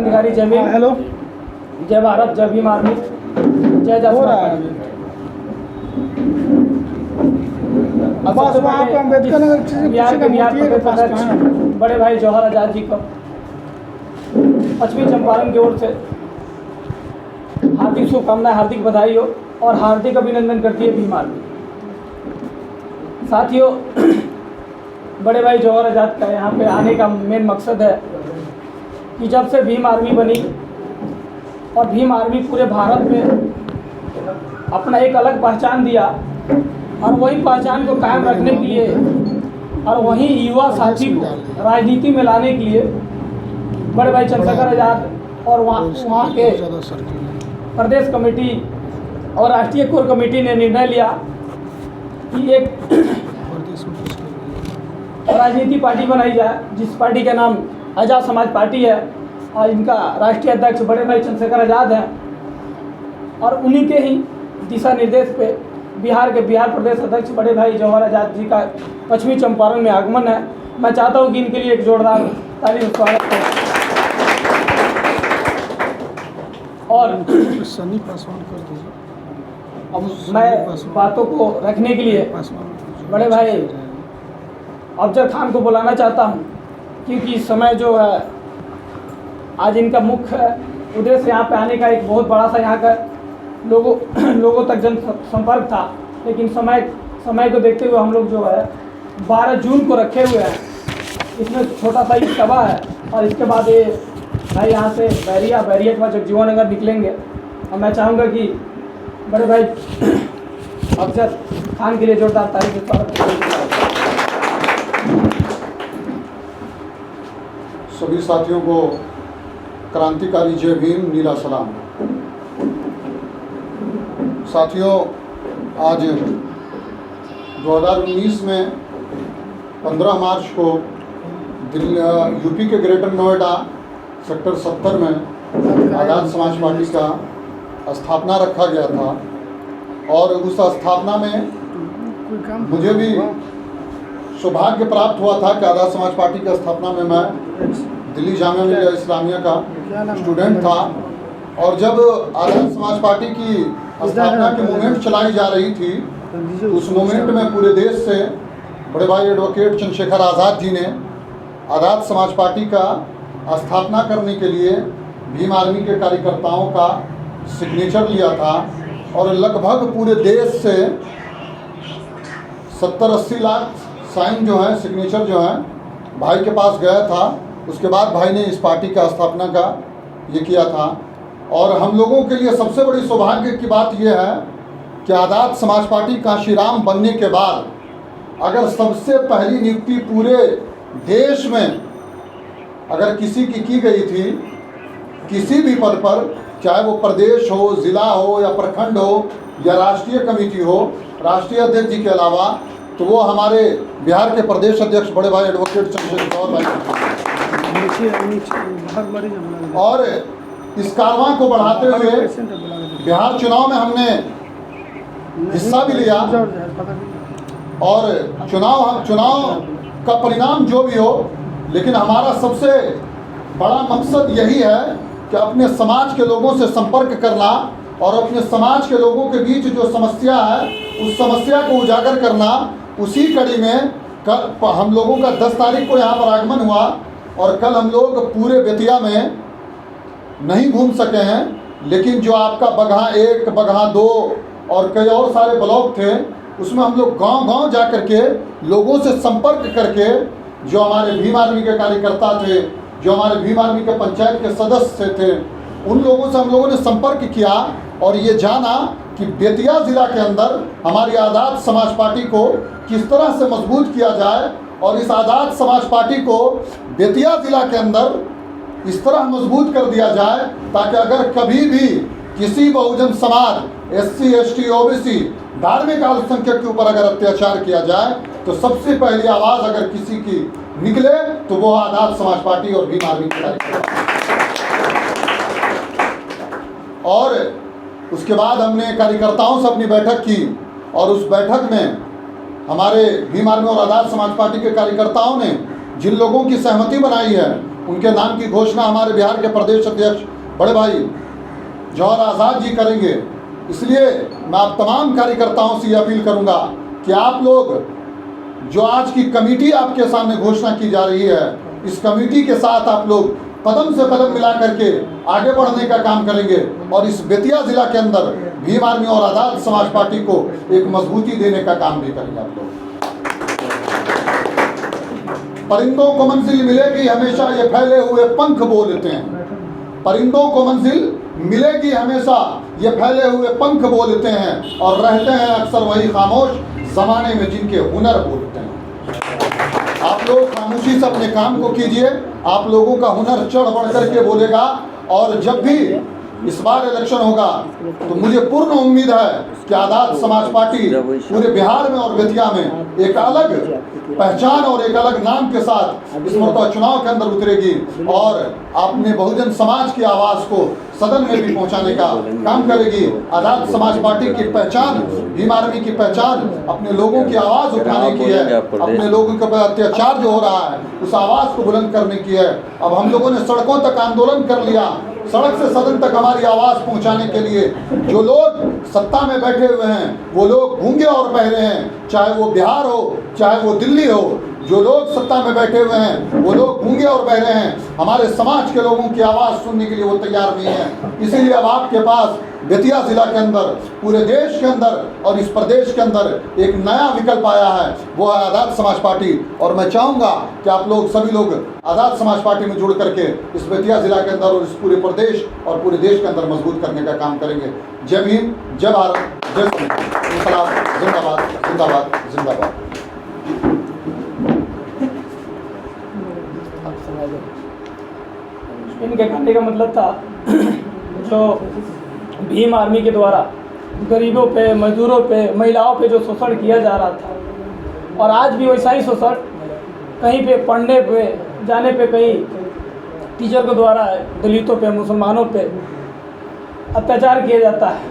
अधिकारी जय भीम। हेलो, जय भारत, जय भीम आर्मी, जय हो रहा है जय। बस वहाँ पे अम्बेडकर नगर से बिहार पीछे के का मूर्ति है, प्रदेश पास अध्यक्ष कहाँ है? बड़े भाई जौहर आज़ाद जी को पश्चिमी चंपारण की ओर से हार्दिक शुभकामनाएं, हार्दिक बधाई हो और हार्दिक अभिनंदन करती है भीम आर्मी। साथियों, बड़े भाई जौहर आज़ाद का यहाँ पे आने का मेन मकसद है कि जब से भीम आर्मी बनी और भीम आर्मी पूरे भारत में अपना एक अलग पहचान दिया और वही पहचान को कायम रखने के लिए और वही युवा साथी को राजनीति में लाने के लिए बड़े भाई चंद्रशेखर आज़ाद और वहाँ के प्रदेश कमेटी और राष्ट्रीय कोर कमेटी ने निर्णय लिया कि एक राजनीति पार्टी बनाई जाए, जिस पार्टी का नाम आज़ाद समाज पार्टी है और इनका राष्ट्रीय अध्यक्ष बड़े भाई चंद्रशेखर आज़ाद हैं। और उन्हीं के ही दिशा निर्देश पे बिहार प्रदेश अध्यक्ष बड़े भाई जौहर आज़ाद जी का पश्चिमी चंपारण में आगमन है। मैं चाहता हूँ कि इनके लिए एक जोरदार ताली से स्वागत करें। और अब मैं बातों को रखने के लिए बड़े भाई अफजल खान को बुलाना चाहता हूँ, क्योंकि समय जो है आज इनका मुख्य उद्देश्य यहाँ पे आने का एक बहुत बड़ा सा यहाँ का लोगों तक जन संपर्क था, लेकिन समय को देखते हुए हम लोग जो है 12 जून को रखे हुए हैं। इसमें छोटा सा ही सभा है और इसके बाद ये भाई यहाँ से बैरिया के बाद जगजीवन नगर निकलेंगे। और मैं चाहूँगा कि बड़े भाई अफजल खान के लिए जोरदार तारीफ से स्वागत करें। सभी साथियों को क्रांतिकारी जय भीम, नीला सलाम। साथियों, आज 2019 में 15 मार्च को यूपी के ग्रेटर नोएडा सेक्टर 70 में आज़ाद समाज पार्टी का स्थापना रखा गया था और उस स्थापना में मुझे भी सौभाग्य प्राप्त हुआ था कि आज़ाद समाज पार्टी की स्थापना में मैं दिल्ली जामिया मिलिया इस्लामिया का स्टूडेंट था। और जब आज़ाद समाज पार्टी की स्थापना की मूवमेंट चलाई जा रही थी, उस मूवमेंट में पूरे देश से बड़े भाई एडवोकेट चंद्रशेखर आज़ाद जी ने आज़ाद समाज पार्टी का स्थापना करने के लिए भीम आर्मी के कार्यकर्ताओं का सिग्नेचर लिया था और लगभग पूरे देश से 70-80 लाख साइन जो है, सिग्नेचर जो है, भाई के पास गया था। उसके बाद भाई ने इस पार्टी का स्थापना का ये किया था। और हम लोगों के लिए सबसे बड़ी सौभाग्य की बात यह है कि आज़ाद समाज पार्टी कांशीराम बनने के बाद अगर सबसे पहली नियुक्ति पूरे देश में अगर किसी की गई थी, किसी भी पद पर, चाहे वो प्रदेश हो, ज़िला हो या प्रखंड हो या राष्ट्रीय कमेटी हो, राष्ट्रीय अध्यक्ष जी के अलावा, तो वो हमारे बिहार के प्रदेश अध्यक्ष बड़े भाई एडवोकेट चंद्रशेखर भाई। और इस कारवां को बढ़ाते हुए बिहार चुनाव में हमने हिस्सा भी लिया और चुनाव का परिणाम जो भी हो, लेकिन हमारा सबसे बड़ा मकसद यही है कि अपने समाज के लोगों से संपर्क करना और अपने समाज के लोगों के बीच जो समस्या है उस समस्या को उजागर करना। उसी कड़ी में हम लोगों का 10 तारीख को यहाँ पर आगमन हुआ और कल हम लोग पूरे बेतिया में नहीं घूम सके हैं, लेकिन जो आपका बगहा 1, बगहा 2 और कई और सारे ब्लॉक थे, उसमें हम लोग गांव-गांव जा कर के लोगों से संपर्क करके, जो हमारे भीम आर्मी के कार्यकर्ता थे, जो हमारे भीम आर्मी के पंचायत के सदस्य थे, उन लोगों से हम लोगों ने संपर्क किया और ये जाना कि बेतिया ज़िला के अंदर हमारी आज़ाद समाज पार्टी को किस तरह से मजबूत किया जाए और इस आज़ाद समाज पार्टी को बेतिया ज़िला के अंदर इस तरह मजबूत कर दिया जाए ताकि अगर कभी भी किसी Bahujan Samaj, SC, ST, OBC, धार्मिक अल्पसंख्यक के ऊपर अगर अत्याचार किया जाए तो सबसे पहली आवाज़ अगर किसी की निकले तो वो आज़ाद समाज पार्टी और भीम आर्मी की कार्यकर्ता। और उसके बाद हमने कार्यकर्ताओं से अपनी बैठक की और उस बैठक में हमारे भीम आर्मी और आज़ाद समाज पार्टी के कार्यकर्ताओं ने जिन लोगों की सहमति बनाई है उनके नाम की घोषणा हमारे बिहार के प्रदेश अध्यक्ष बड़े भाई जौहर आज़ाद जी करेंगे। इसलिए मैं आप तमाम कार्यकर्ताओं से ये अपील करूंगा कि आप लोग जो आज की कमेटी आपके सामने घोषणा की जा रही है, इस कमेटी के साथ आप लोग कदम से कदम मिला करके आगे बढ़ने का काम करेंगे और इस बेतिया जिला के अंदर भीम आर्मी और आज़ाद समाज पार्टी को एक मजबूती देने का काम भी करेंगे आप लोग। परिंदों को मंजिल मिलेगी हमेशा, ये फैले हुए पंख बोलते हैं। परिंदों को मंजिल मिलेगी हमेशा, ये फैले हुए पंख बोलते हैं, और रहते हैं अक्सर वही खामोश जमाने में जिनके हुनर बोलते हैं। आप लोग खामोशी से अपने काम को कीजिए, आप लोगों का हुनर चढ़ बढ़ करके बोलेगा। और जब भी इस बार इलेक्शन होगा तो मुझे पूर्ण उम्मीद है कि आज़ाद समाज पार्टी पूरे बिहार में और बेतिया में एक अलग पहचान और एक अलग नाम के साथ इस मरतबा चुनाव के अंदर उतरेगी और अपने बहुजन समाज की आवाज़ को सदन में भी पहुंचाने का काम करेगी। आज़ाद समाज पार्टी की पहचान, भीम आर्मी की पहचान अपने लोगों की आवाज़ उठाने की है, अपने लोगों के ऊपर अत्याचार जो हो रहा है उस आवाज़ को बुलंद करने की है। अब हम लोगों ने सड़कों तक आंदोलन कर लिया, सड़क से सदन तक हमारी आवाज़ पहुंचाने के लिए जो लोग सत्ता में बैठे हुए हैं वो लोग गूंगे और बहरे हैं, चाहे वो बिहार हो चाहे वो दिल्ली हो। जो लोग सत्ता में बैठे हुए हैं वो लोग गूंगे और बहरे हैं, हमारे समाज के लोगों की आवाज़ सुनने के लिए वो तैयार नहीं है। इसीलिए अब आपके पास बेतिया जिला के अंदर, पूरे देश के अंदर और इस प्रदेश के अंदर एक नया विकल्प आया है, वो है आज़ाद समाज पार्टी। और मैं चाहूँगा कि आप लोग सभी लोग आज़ाद समाज पार्टी में जुड़ करके इस बेतिया जिला के अंदर और इस पूरे प्रदेश और पूरे देश के अंदर मजबूत करने का काम करेंगे। जय भीम, जय भारत, जय इंकलाब, जिंदाबाद जिंदाबाद जिंदाबाद। इनके कहने का मतलब था जो भीम आर्मी के द्वारा गरीबों पे, मजदूरों पे, महिलाओं पे जो शोषण किया जा रहा था और आज भी वैसा ही शोषण कहीं पे पढ़ने पे जाने पे, कहीं टीचर के द्वारा दलितों पे, मुसलमानों पे अत्याचार किया जाता है।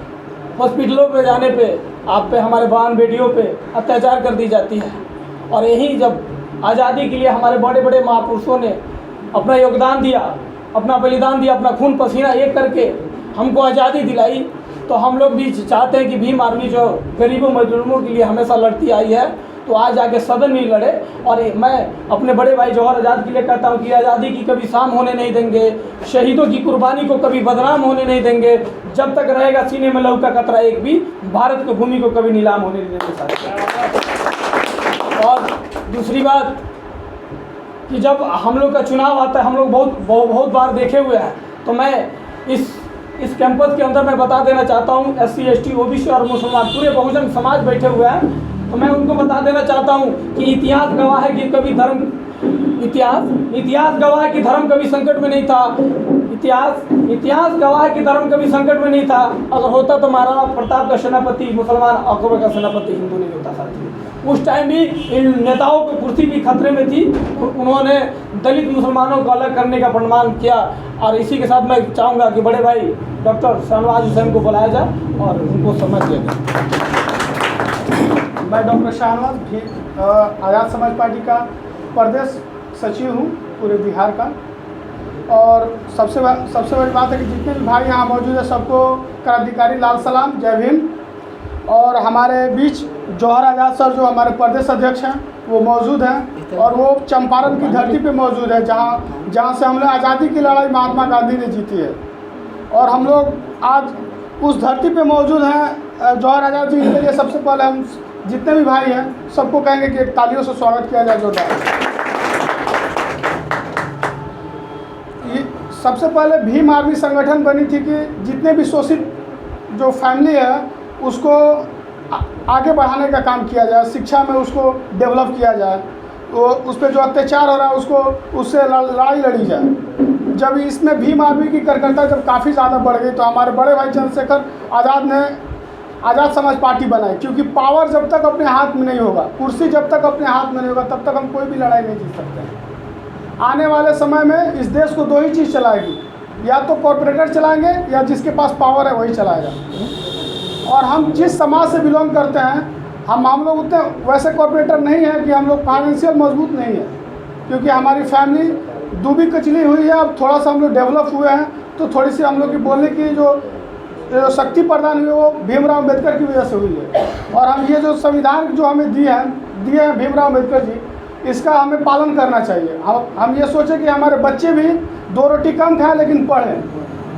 हॉस्पिटलों पे जाने पे आप पे, हमारे बहन बेटियों पे अत्याचार कर दी जाती है। और यही जब आज़ादी के लिए हमारे बड़े बड़े महापुरुषों ने अपना योगदान दिया, अपना बलिदान दिया, अपना खून पसीना एक करके हमको आज़ादी दिलाई, तो हम लोग भी चाहते हैं कि भीम आर्मी जो गरीबों मजदूरों के लिए हमेशा लड़ती आई है तो आज आके सदन में लड़े। और मैं अपने बड़े भाई जौहर आज़ाद के लिए कहता हूँ कि आज़ादी की कभी शाम होने नहीं देंगे, शहीदों की कुर्बानी को कभी बदनाम होने नहीं देंगे। जब तक रहेगा सीने में लहू का कतरा एक भी, भारत की भूमि को कभी नीलाम होने नहीं देंगे साथ। और दूसरी बात कि जब हम लोग का चुनाव आता है, हम लोग बहुत बार देखे हुए हैं, तो मैं इस कैंपस के अंदर मैं बता देना चाहता हूँ, SC ST OBC और मुसलमान पूरे बहुजन समाज बैठे हुए हैं, तो मैं उनको बता देना चाहता हूँ कि इतिहास गवाह है कि कभी धर्म, इतिहास गवाह है कि धर्म कभी संकट में नहीं था। इतिहास गवाह है कि धर्म कभी संकट में नहीं था। अगर होता तो महाराणा प्रताप का सेनापति मुसलमान, अकबर का सेनापति हिंदू नहीं होता साथी। उस टाइम भी इन नेताओं की कुर्सी भी खतरे में थी, उन्होंने दलित मुसलमानों को अलग करने का प्रमाण किया। और इसी के साथ मैं चाहूँगा कि बड़े भाई डॉक्टर शाहनवाज हुसैन को बुलाया जाए और उनको समझ लिया जाए। मैं डॉक्टर शाहनवाज आज़ाद समाज पार्टी का प्रदेश सचिव हूँ पूरे बिहार का। और सबसे बड़ी बात है कि जितने भी भाई यहाँ मौजूद है सबको क्रांतिकारी लाल सलाम, जय भीम। और हमारे बीच जौहर आज़ाद सर जो हमारे प्रदेश अध्यक्ष हैं वो मौजूद हैं और वो चंपारण की धरती पे मौजूद है जहाँ से हमने आज़ादी की लड़ाई महात्मा गांधी ने जीती है। और हम लोग आज उस धरती पे मौजूद हैं जौहर आज़ाद जी के लिए सबसे पहले हम जितने भी भाई हैं सबको कहेंगे कि एक तालियों से स्वागत किया जाए जोरदार। सबसे पहले भीम आर्मी संगठन बनी थी कि जितने भी शोषित जो फैमिली है उसको आगे बढ़ाने का काम किया जाए, शिक्षा में उसको डेवलप किया जाए, तो उस पर जो अत्याचार हो रहा है उसको उससे लड़ाई लड़ी जाए। जब इसमें भीम आर्मी की कार्यकर्ता जब काफ़ी ज़्यादा बढ़ गई तो हमारे बड़े भाई चंद्रशेखर आज़ाद ने आज़ाद समाज पार्टी बनाई, क्योंकि पावर जब तक अपने हाथ में नहीं होगा, कुर्सी जब तक अपने हाथ में नहीं होगा तब तक हम कोई भी लड़ाई नहीं जीत सकते। आने वाले समय में इस देश को दो ही चीज़ चलाएगी, या तो कॉरपोरेटर चलाएंगे या जिसके पास पावर है वही चलाएगा। और हम जिस समाज से बिलोंग करते हैं हम लोग उतने वैसे कॉरपोरेटर नहीं हैं कि हम लोग फाइनेंशियल मजबूत नहीं है, क्योंकि हमारी फैमिली दूबी कचली हुई है। अब थोड़ा सा हम लोग डेवलप हुए हैं, तो थोड़ी सी हम लोग की बोलने की जो शक्ति प्रदान हुई वो भीमराव अम्बेडकर की वजह से हुई है। और हम ये जो संविधान जो हमें दिए हैं भीमराव अम्बेडकर जी, इसका हमें पालन करना चाहिए। हम ये सोचें कि हमारे बच्चे भी 2 रोटी कम खाएं लेकिन पढ़ें।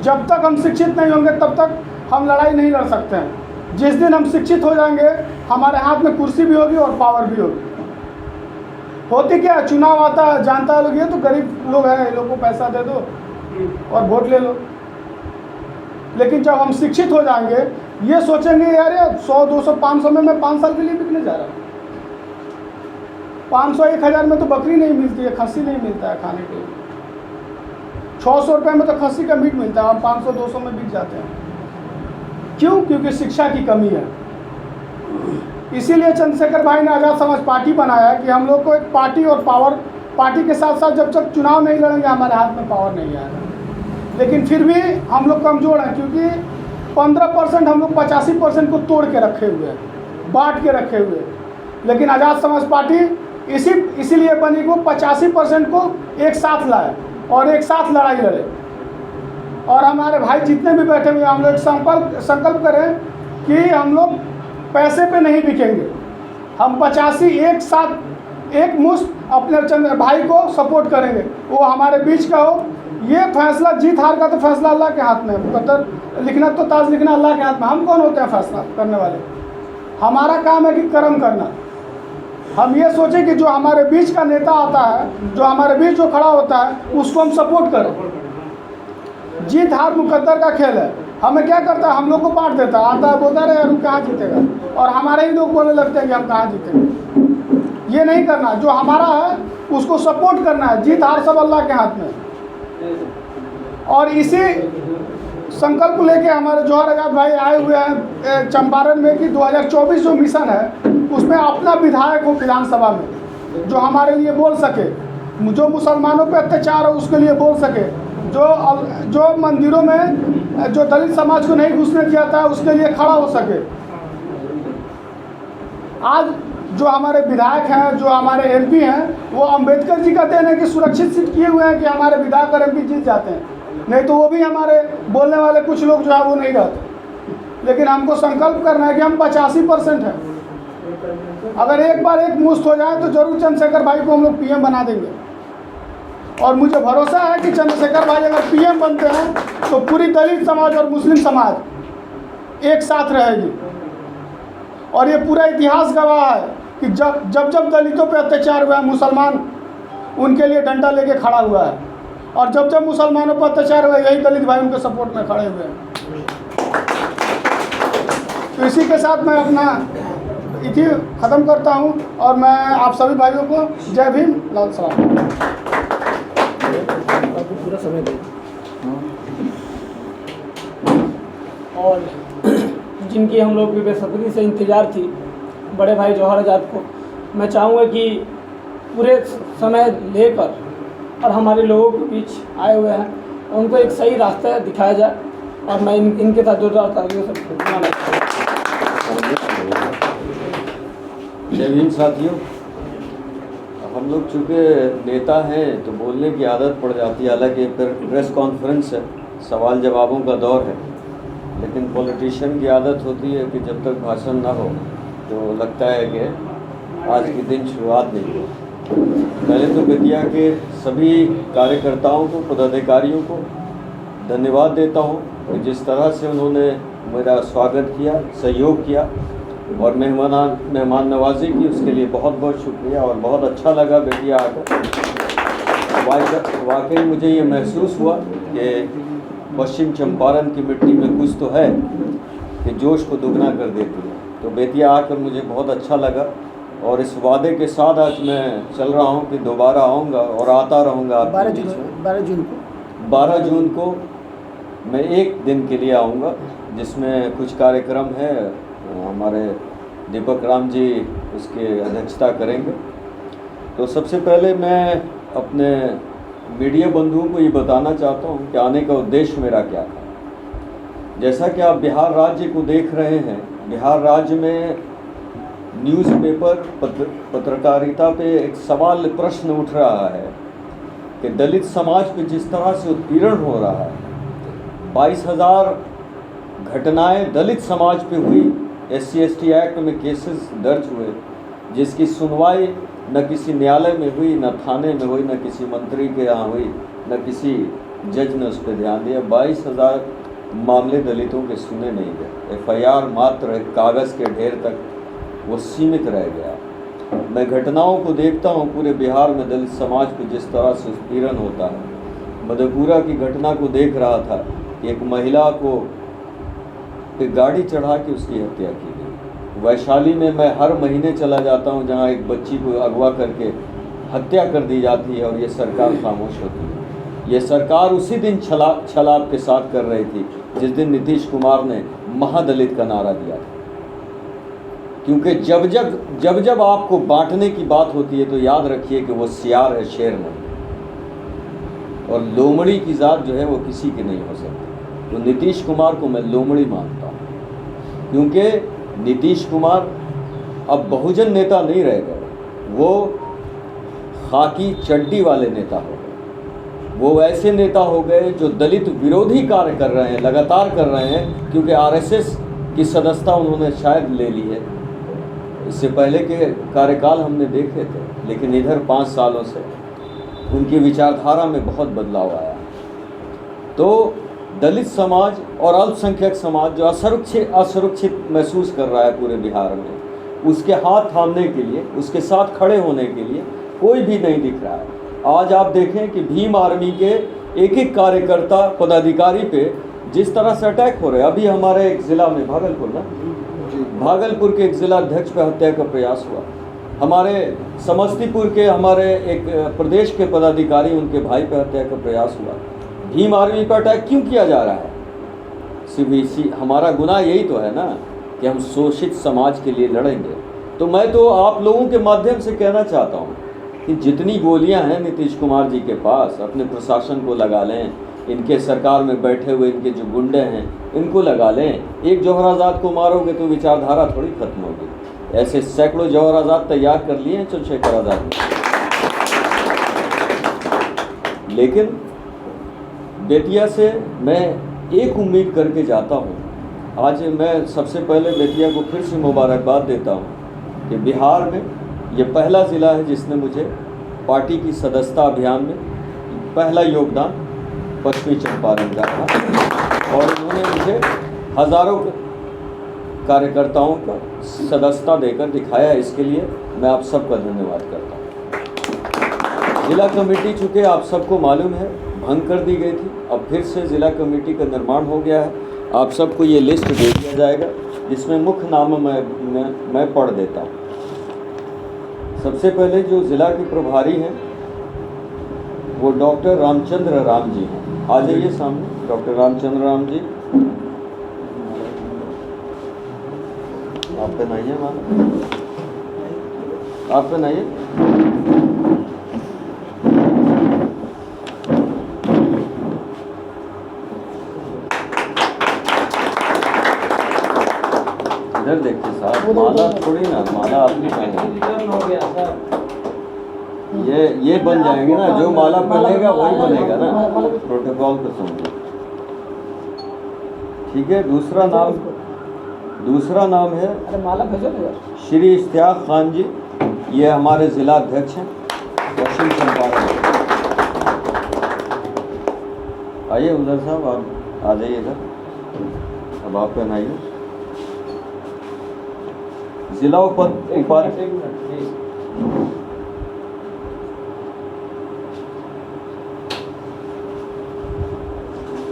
जब तक हम शिक्षित नहीं होंगे तब तक हम लड़ाई नहीं लड़ सकते हैं। जिस दिन हम शिक्षित हो जाएंगे, हमारे हाथ में कुर्सी भी होगी और पावर भी होगी। होती क्या है, चुनाव आता है, जानता है लोग ये तो गरीब लोग हैं, इन लोग को पैसा दे दो और वोट ले लो। लेकिन जब हम शिक्षित हो जाएंगे, ये सोचेंगे यार 100, 200, 500 में मैं 5 साल के लिए बिकने जा रहा हूँ। 500, 1000 में तो बकरी नहीं मिलती है, खस्सी नहीं मिलता है खाने के लिए। 600 रुपये में तो खस्सी का मीट मिलता है, हम 500, 200 में बिक जाते हैं। क्यों? क्योंकि शिक्षा की कमी है। इसीलिए चंद्रशेखर भाई ने आज़ाद समाज पार्टी बनाया है कि हम लोग को एक पार्टी और पावर, पार्टी के साथ साथ जब तक चुनाव नहीं लड़ेंगे हमारे हाथ में पावर नहीं आएगा। लेकिन फिर भी हम लोग कमज़ोर हैं, क्योंकि 15% हम लोग 85% को तोड़ के रखे हुए हैं, बांट के रखे हुए हैं। लेकिन आज़ाद समाज पार्टी इसीलिए बनी कि वो 85% को एक साथ लाए और एक साथ लड़ाई लड़े। और हमारे भाई जितने भी बैठे हुए हैं, हम लोग संकल्प करें कि हम लोग पैसे पे नहीं बिकेंगे। हम 85 एक साथ एक मुश्त अपने चंद्र भाई को सपोर्ट करेंगे, वो हमारे बीच का हो। ये फैसला, जीत हार का तो फैसला अल्लाह के हाथ में है। मुकद्दर लिखना तो ताज लिखना अल्लाह के हाथ में। हम कौन होते हैं फैसला करने वाले? हमारा काम है कि कर्म करना। हम ये सोचें कि जो हमारे बीच का नेता आता है, जो हमारे बीच जो खड़ा होता है, उसको हम सपोर्ट करें। जीत हार मुकद्दर का खेल है। हमें क्या करता है, हम लोग को बांट देता है, आता है बोलता है यार कहाँ जीतेगा, और हमारे ही लोग बोलने लगते हैं कि हम कहाँ जीतेंगे। ये नहीं करना, जो हमारा है उसको सपोर्ट करना है। जीत हार सब अल्लाह के हाथ में। और इसी संकल्प लेके हमारे जौहर आज़ाद भाई आए हुए हैं चंपारण में कि 2024 जो मिशन है उसमें अपना विधायक हो विधानसभा में, जो हमारे लिए बोल सके, जो मुसलमानों पे अत्याचार है उसके लिए बोल सके, जो मंदिरों में जो दलित समाज को नहीं घुसने दिया था उसके लिए खड़ा हो सके। आज जो हमारे विधायक हैं, जो हमारे एमपी हैं, वो अंबेडकर जी का देन है कि सुरक्षित सीट किए हुए हैं कि हमारे विधायक और एमपी जीत जाते हैं। नहीं तो वो भी हमारे बोलने वाले कुछ लोग जो है वो नहीं रहते। लेकिन हमको संकल्प करना है कि हम 85% हैं। अगर एक बार एक मुश्त हो जाए तो जरूर चंद्रशेखर भाई को हम लोग पीएम बना देंगे। और मुझे भरोसा है कि चंद्रशेखर भाई अगर पीएम बनते हैं तो पूरी दलित समाज और मुस्लिम समाज एक साथ रहेगी। और ये पूरा इतिहास गवाह है कि जब दलितों पे अत्याचार हुआ है, मुसलमान उनके लिए डंडा लेके खड़ा हुआ है, और जब मुसलमानों पर अत्याचार हुआ, यही दलित भाई उनके सपोर्ट में खड़े हुए हैं। तो इसी के साथ मैं अपना इति ख़त्म करता हूँ, और मैं आप सभी भाइयों को जय भीम, लाल सलाम। पूरा समय दे। और जिनकी हम लोग की बेसब्री से इंतज़ार थी, बड़े भाई जौहर आज़ाद को मैं चाहूँगा कि पूरे समय लेकर और हमारे लोगों के बीच आए हुए हैं, उनको एक सही रास्ता दिखाया जाए। और मैं इनके साथ जोरदार तालियों से जय भीम साथियों। हम लोग चूँकि नेता हैं तो बोलने की आदत पड़ जाती है, हालांकि प्रेस कॉन्फ्रेंस है, सवाल जवाबों का दौर है, लेकिन पॉलिटिशियन की आदत होती है कि जब तक भाषण ना हो तो लगता है कि आज के दिन शुरुआत नहीं हो। पहले तो बेतिया के सभी कार्यकर्ताओं को, पदाधिकारियों को धन्यवाद देता हूँ कि जिस तरह से उन्होंने मेरा स्वागत किया, सहयोग किया और मेहमान नवाजी की, उसके लिए बहुत बहुत शुक्रिया। और बहुत अच्छा लगा बेतिया आकर। वाकई मुझे ये महसूस हुआ कि पश्चिम चंपारण की मिट्टी में कुछ तो है कि जोश को दुगना कर देती है। तो बेतिया आकर मुझे बहुत अच्छा लगा, और इस वादे के साथ आज मैं चल रहा हूँ कि दोबारा आऊँगा और आता रहूँगा। 12 जून को मैं एक दिन के लिए आऊँगा, जिसमें कुछ कार्यक्रम है, हमारे दीपक राम जी उसके अध्यक्षता करेंगे। तो सबसे पहले मैं अपने मीडिया बंधुओं को ये बताना चाहता हूँ कि आने का उद्देश्य मेरा क्या था। जैसा कि आप बिहार राज्य को देख रहे हैं, बिहार राज्य में न्यूज़पेपर पत्रकारिता पे एक सवाल प्रश्न उठ रहा है कि दलित समाज पे जिस तरह से उत्पीड़न हो रहा है, 22,000 घटनाएं दलित समाज पे हुई, SC/ST एक्ट में केसेस दर्ज हुए, जिसकी सुनवाई न किसी न्यायालय में हुई, न थाने में हुई, न किसी मंत्री के यहाँ हुई, न किसी जज ने उस पर ध्यान दिया। 22,000 मामले दलितों के सुने नहीं गए। FIR मात्र एक कागज़ के ढेर तक वो सीमित रह गया। मैं घटनाओं को देखता हूँ पूरे बिहार में दलित समाज पे जिस तरह से उत्पीड़न होता है। मधेपुरा की घटना को देख रहा था, एक महिला को एक गाड़ी चढ़ा के उसकी हत्या की गई। वैशाली में मैं हर महीने चला जाता हूँ, जहाँ एक बच्ची को अगवा करके हत्या कर दी जाती है और ये सरकार खामोश होती है। ये सरकार उसी दिन छलाप के साथ कर रही थी जिस दिन नीतीश कुमार ने महादलित का नारा दिया था। क्योंकि जब जब आपको बांटने की बात होती है तो याद रखिए कि वो सियार है, शेर नहीं। और लोमड़ी की ज़ात जो है वो किसी की नहीं हो सकती। तो नीतीश कुमार को मैं लोमड़ी मानता हूँ, क्योंकि नीतीश कुमार अब बहुजन नेता नहीं रह गए, वो खाकी चड्डी वाले नेता हो गए। वो ऐसे नेता हो गए जो दलित विरोधी कार्य कर रहे हैं, लगातार कर रहे हैं, क्योंकि RSS की सदस्यता उन्होंने शायद ले ली है। इससे पहले के कार्यकाल हमने देखे थे, लेकिन इधर 5 सालों से उनकी विचारधारा में बहुत बदलाव आया। तो दलित समाज और अल्पसंख्यक समाज जो असुरक्षित महसूस कर रहा है पूरे बिहार में, उसके हाथ थामने के लिए, उसके साथ खड़े होने के लिए कोई भी नहीं दिख रहा है। आज आप देखें कि भीम आर्मी के एक कार्यकर्ता पदाधिकारी पे जिस तरह से अटैक हो रहे हैं। अभी हमारे एक ज़िला में भागलपुर के एक ज़िला अध्यक्ष पे हत्या का प्रयास हुआ। हमारे समस्तीपुर के हमारे एक प्रदेश के पदाधिकारी, उनके भाई पे हत्या का प्रयास हुआ। भीम आर्मी पर अटैक क्यों किया जा रहा है? सिर्फ हमारा गुनाह यही तो है ना कि हम शोषित समाज के लिए लड़ेंगे। तो मैं तो आप लोगों के माध्यम से कहना चाहता हूँ कि जितनी गोलियां हैं नीतीश कुमार जी के पास, अपने प्रशासन को लगा लें, इनके सरकार में बैठे हुए इनके जो गुंडे हैं इनको लगा लें। एक जौहर आज़ाद को मारोगे तो विचारधारा थोड़ी खत्म होगी। ऐसे सैकड़ों जौहर आज़ाद तैयार कर लिए हैं चंद्रशेखर आज़ाद ने। लेकिन बेतिया से मैं एक उम्मीद करके जाता हूँ। आज मैं सबसे पहले बेतिया को फिर से मुबारकबाद देता हूँ कि बिहार में ये पहला ज़िला है जिसने मुझे पार्टी की सदस्यता अभियान में पहला योगदान पश्चिमी चंपारण का था, और उन्होंने मुझे हज़ारों कार्यकर्ताओं का सदस्यता देकर दिखाया। इसके लिए मैं आप सबका धन्यवाद करता हूँ। ज़िला कमेटी चूँकि आप सबको मालूम है भंग कर दी गई थी, अब फिर से ज़िला कमेटी का निर्माण हो गया है। आप सबको ये लिस्ट दे दिया जाएगा जिसमें मुख्य नाम मैं पढ़ देता हूँ। सबसे पहले जो ज़िला के प्रभारी हैं वो डॉक्टर रामचंद्र राम जी हैं। आ जाइए सामने डॉक्टर रामचंद्र राम जी। आप पहनाइए माला, आप पहनाइए। इधर देखिए साहब, माला थोड़ी ना, माला अपनी पहने। ये बन जाएंगे ना, जो माला पहनेगा वही बनेगा ना, प्रोटोकॉल को समझो। ठीक है। दूसरा नाम है श्री इश्तियाक खान जी। ये हमारे ज़िला अध्यक्ष हैं पश्चिम चंपारण। आइए उधर साहब, आप आ जाइए इधर। अब आप पहनाइए। जिला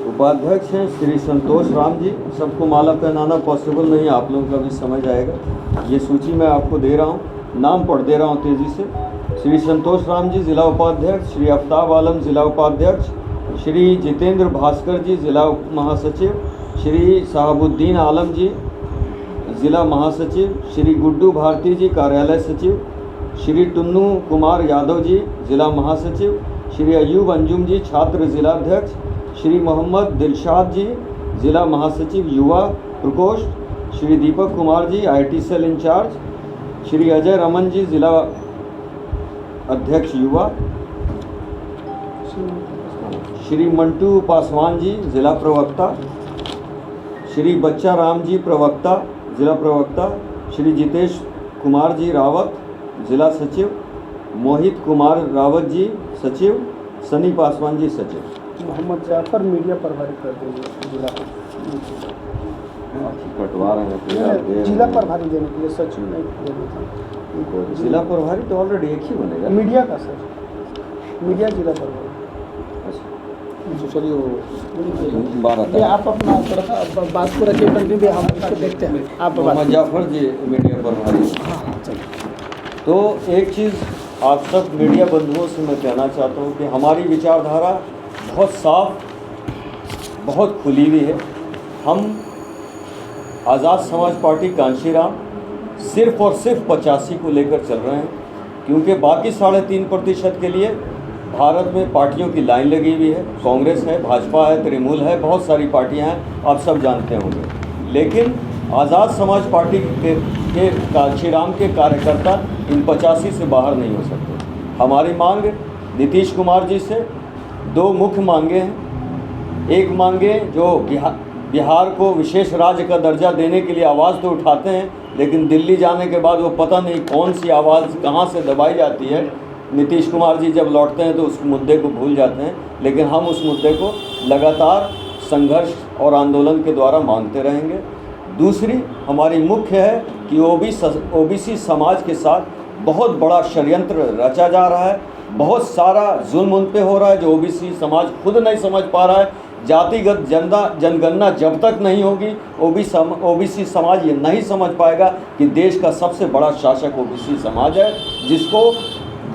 उपाध्यक्ष हैं श्री संतोष राम जी। सबको माला पहनाना पॉसिबल नहीं है, आप लोगों का भी समझ आएगा। ये सूची मैं आपको दे रहा हूँ, नाम पढ़ दे रहा हूँ तेज़ी से। श्री संतोष राम जी जिला उपाध्यक्ष, श्री आफ्ताब आलम जिला उपाध्यक्ष, श्री जितेंद्र भास्कर जी जिला उप महासचिव, श्री साहबुद्दीन आलम जी जिला महासचिव, श्री गुड्डू भारती जी कार्यालय सचिव, श्री टुन्नू कुमार यादव जी जिला महासचिव, श्री अयूब अंजुम जी छात्र जिलाध्यक्ष, श्री मोहम्मद दिलशाद जी जिला महासचिव युवा प्रकोष्ठ, Shri Deepak Kumar ji IT cell incharge, Shri Ajay Raman ji जिला अध्यक्ष युवा, श्री मंटू पासवान जी जिला प्रवक्ता, श्री बच्चा राम जी प्रवक्ता जिला प्रवक्ता, श्री जितेश कुमार जी रावत जिला सचिव, मोहित कुमार रावत जी सचिव, सनी पासवान जी सचिव। मोहम्मद जाफर मीडिया प्रभारी कर देंगे जिला कटवा रहे हैं तो यार दे जिला रहे हैं। प्रभारी देने के लिए सचिव नहीं दे देता उनको जिला प्रभारी तो ऑलरेडी एक ही बनेगा। मीडिया का सर, मीडिया जिला प्रभारी। अच्छा, चलिए वो बारह ये आप अपना थोड़ा सा बात को रखिए, कंटिन्यू हम इसको देखते हैं। आप बात मोहम्मद जाफर जी मीडिया प्रभारी। तो एक चीज़ आप सब मीडिया बंधुओं से मैं कहना चाहता हूँ कि हमारी विचारधारा बहुत साफ, बहुत खुली हुई है। हम आज़ाद समाज पार्टी कांशीराम सिर्फ और सिर्फ 85 को लेकर चल रहे हैं, क्योंकि बाकी 3.5% के लिए भारत में पार्टियों की लाइन लगी हुई है। कांग्रेस है, भाजपा है, तृणमूल है, बहुत सारी पार्टियां हैं, आप सब जानते होंगे। लेकिन आज़ाद समाज पार्टी के कांशीराम के कार्यकर्ता इन 85 से बाहर नहीं हो सकते। हमारी मांग नीतीश कुमार जी से 2 मुख्य मांगे हैं। एक मांगे जो बिहार को विशेष राज्य का दर्जा देने के लिए आवाज़ तो उठाते हैं, लेकिन दिल्ली जाने के बाद वो पता नहीं कौन सी आवाज़ कहाँ से दबाई जाती है। नीतीश कुमार जी जब लौटते हैं तो उस मुद्दे को भूल जाते हैं, लेकिन हम उस मुद्दे को लगातार संघर्ष और आंदोलन के द्वारा मांगते रहेंगे। दूसरी हमारी मुख्य है कि ओबीसी समाज के साथ बहुत बड़ा षड्यंत्र रचा जा रहा है। बहुत सारा जुल्म उन पे हो रहा है जो ओबीसी समाज खुद नहीं समझ पा रहा है। जातिगत जनगणना जब तक नहीं होगी, ओबीसी समाज ये नहीं समझ पाएगा कि देश का सबसे बड़ा शासक ओबीसी समाज है, जिसको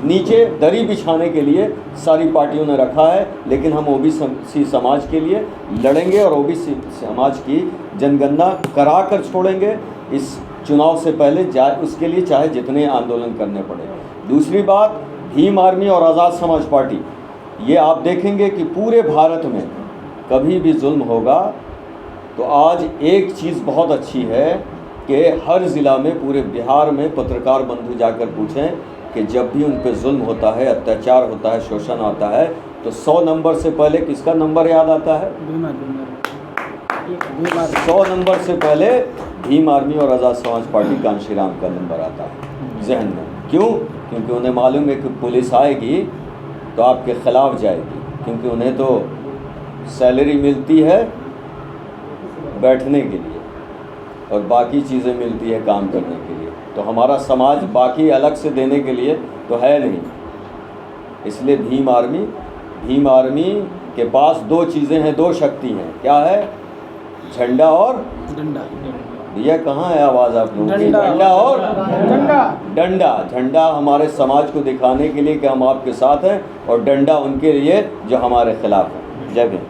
नीचे दरी बिछाने के लिए सारी पार्टियों ने रखा है। लेकिन हम ओबीसी समाज के लिए लड़ेंगे और ओबीसी समाज की जनगणना करा कर छोड़ेंगे इस चुनाव से पहले, उसके लिए चाहे जितने आंदोलन करने पड़े। दूसरी बात, भीम आर्मी और आज़ाद समाज पार्टी, ये आप देखेंगे कि पूरे भारत में कभी भी जुल्म होगा तो आज एक चीज़ बहुत अच्छी है कि हर ज़िला में, पूरे बिहार में पत्रकार बंधु जाकर पूछें कि जब भी उन पर जुल्म होता है, अत्याचार होता है, शोषण आता है, तो 100 नंबर से पहले किसका नंबर याद आता है? 100 नंबर से पहले भीम आर्मी और आज़ाद समाज पार्टी कांशीराम का नंबर आता है जहन में। क्यों? क्योंकि उन्हें मालूम है कि पुलिस आएगी तो आपके खिलाफ जाएगी, क्योंकि उन्हें तो सैलरी मिलती है बैठने के लिए और बाकी चीज़ें मिलती है काम करने के लिए। तो हमारा समाज बाकी अलग से देने के लिए तो है नहीं। इसलिए भीम आर्मी के पास 2 चीज़ें हैं, 2 शक्ति हैं। क्या है? झंडा और डंडा। भैया कहाँ है आवाज़ आप लोगों की? डंडा। झंडा और डंडा। झंडा हमारे समाज को दिखाने के लिए कि हम आपके साथ हैं, और डंडा उनके लिए जो हमारे खिलाफ है। जय भीम।